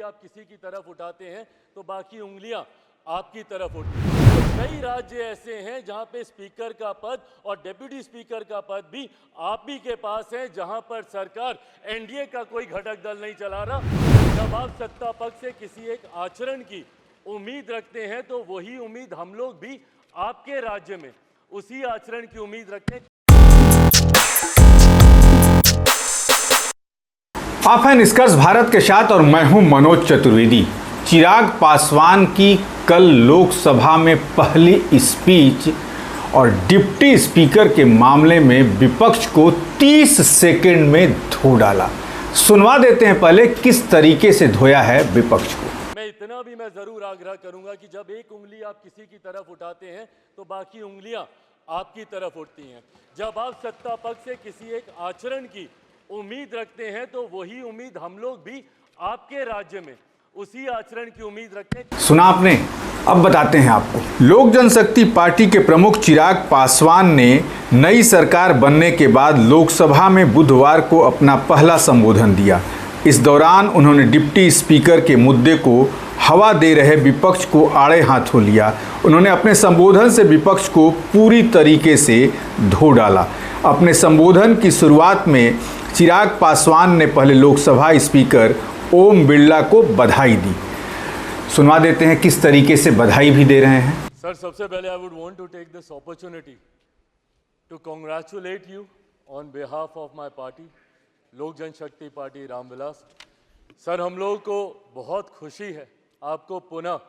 आप किसी की तरफ उठाते हैं तो बाकी उंगलियां आपकी तरफ उठती हैं। तो कई राज्य ऐसे हैं जहां पे स्पीकर का पद और डेप्यूटी स्पीकर का पद भी आप ही के पास है, जहां पर सरकार एनडीए का कोई घटक दल नहीं चला रहा। जब आप सत्ता पक्ष से किसी एक आचरण की उम्मीद रखते हैं तो वही उम्मीद हम लोग भी आपके राज्य में उसी आचरण की उम्मीद रखते हैं। आप हैं निष्कर्ष भारत के साथ और मैं हूं मनोज चतुर्वेदी। चिराग पासवान की कल लोकसभा में पहली स्पीच और डिप्टी स्पीकर के मामले में विपक्ष को 30 सेकंड में धो डाला। सुनवा देते हैं पहले किस तरीके से धोया है विपक्ष को। इतना भी मैं जरूर आग्रह करूंगा कि जब एक उंगली आप किसी की तरफ उठाते हैं तो बाकी उंगलियां आपकी तरफ उठती हैं। जब आप सत्ता पक्ष से किसी एक आचरण की उम्मीद रखते हैं तो वही उम्मीद हम लोग भी आपके राज्य में उसी आचरण की उम्मीद रखते हैं। सुना आपने, अब बताते हैं आपको। लोक जनशक्ति पार्टी के प्रमुख चिराग पासवान ने नई सरकार बनने के बाद लोकसभा में बुधवार को अपना पहला संबोधन दिया। इस दौरान उन्होंने डिप्टी स्पीकर के मुद्दे को हवा दे रहे विपक्ष को आड़े हाथों लिया। उन्होंने अपने संबोधन से विपक्ष को पूरी तरीके से धो डाला। अपने संबोधन की शुरुआत में चिराग पासवान ने पहले लोकसभा स्पीकर ओम बिरला को बधाई दी। सुनवा देते हैं किस तरीके से बधाई भी दे रहे हैं। सर, सबसे पहले I would want to take this opportunity to congratulate you on behalf of my party, Lok Janshakti party Ramvilas. Sir, हम लोगों को बहुत खुशी है आपको पुनः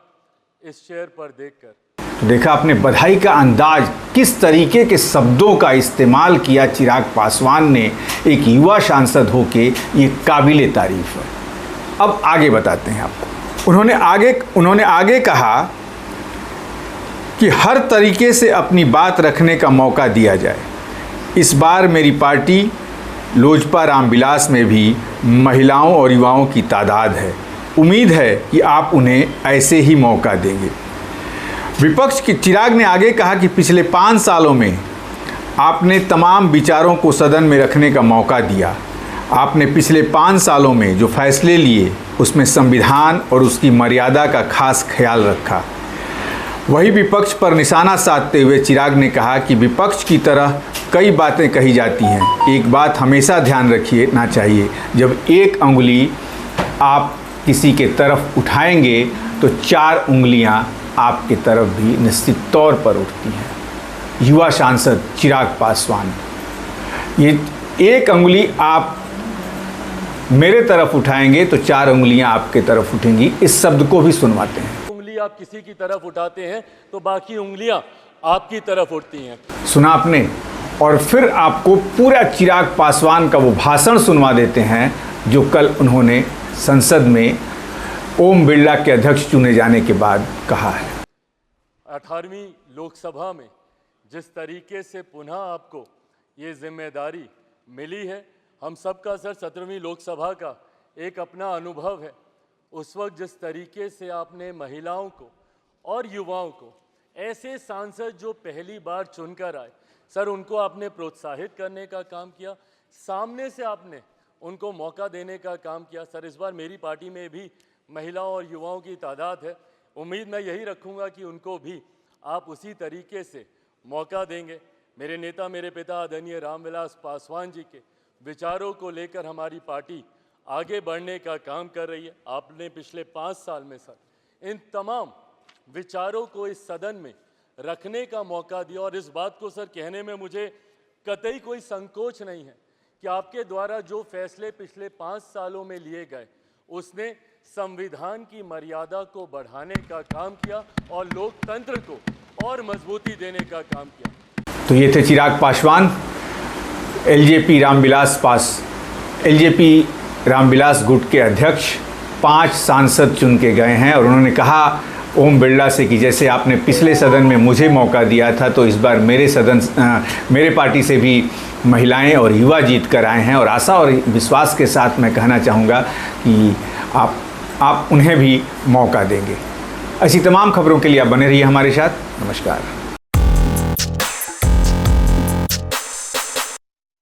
इस चेयर पर देखकर। देखा आपने बधाई का अंदाज, किस तरीके के शब्दों का इस्तेमाल किया चिराग पासवान ने एक युवा सांसद होके, ये काबिले तारीफ है। अब आगे बताते हैं आपको। उन्होंने आगे कहा कि हर तरीके से अपनी बात रखने का मौका दिया जाए। इस बार मेरी पार्टी लोजपा रामविलास में भी महिलाओं और युवाओं की तादाद है। उम्मीद है कि आप उन्हें ऐसे ही मौका देंगे। विपक्ष के चिराग ने आगे कहा कि पिछले 5 सालों में आपने तमाम विचारों को सदन में रखने का मौका दिया। आपने पिछले 5 सालों में जो फैसले लिए उसमें संविधान और उसकी मर्यादा का खास ख्याल रखा। वही विपक्ष पर निशाना साधते हुए चिराग ने कहा कि विपक्ष की तरह कई बातें कही जाती हैं। एक बात हमेशा ध्यान रखना चाहिए, जब एक उंगली आप किसी के तरफ उठाएंगे तो 4 उंगलियां आपके तरफ भी निश्चित तौर पर उठती हैं। युवा सांसद चिराग पासवान, ये एक उंगली आप मेरे तरफ उठाएंगे तो 4 उंगलियां आपके तरफ उठेंगी, इस शब्द को भी सुनवाते हैं। उंगली आप किसी की तरफ उठाते हैं तो बाकी उंगलियां आपकी तरफ उठती हैं। सुना आपने, और फिर आपको पूरा चिराग पासवान का वो भाषण सुनवा देते हैं जो कल उन्होंने संसद में ओम बिरला के अध्यक्ष चुने जाने के बाद कहा है। 18वीं लोकसभा में जिस तरीके से पुनः आपको ये जिम्मेदारी मिली है, हम सबका सर 17वीं लोकसभा का एक अपना अनुभव है। उस वक्त जिस तरीके से आपने महिलाओं को और युवाओं को, ऐसे सांसद जो पहली बार चुनकर आए, सर उनको आपने प्रोत्साहित करने का काम किया, सामने से आपने उनको मौका देने का काम किया। सर, इस बार मेरी पार्टी में भी महिलाओं और युवाओं की तादाद है। उम्मीद मैं यही रखूंगा कि उनको भी आप उसी तरीके से मौका देंगे। मेरे नेता, मेरे पिता आदरणीय रामविलास पासवान जी के विचारों को लेकर हमारी पार्टी आगे बढ़ने का काम कर रही है। आपने पिछले 5 साल में सर इन तमाम विचारों को इस सदन में रखने का मौका दिया, और इस बात को सर कहने में मुझे कतई कोई संकोच नहीं है कि आपके द्वारा जो फैसले पिछले 5 सालों में लिए गए उसने संविधान की मर्यादा को बढ़ाने का काम किया और लोकतंत्र को और मजबूती देने का काम किया। तो ये थे चिराग पासवान, एलजेपी रामविलास गुट के अध्यक्ष। 5 सांसद चुन के गए हैं और उन्होंने कहा ओम बिरला से कि जैसे आपने पिछले सदन में मुझे मौका दिया था तो इस बार मेरे पार्टी से भी महिलाएं और युवा जीत कर आए हैं, और आशा और विश्वास के साथ मैं कहना चाहूँगा कि आप उन्हें भी मौका देंगे। ऐसी तमाम खबरों के लिए आप बने रहिए हमारे साथ। नमस्कार।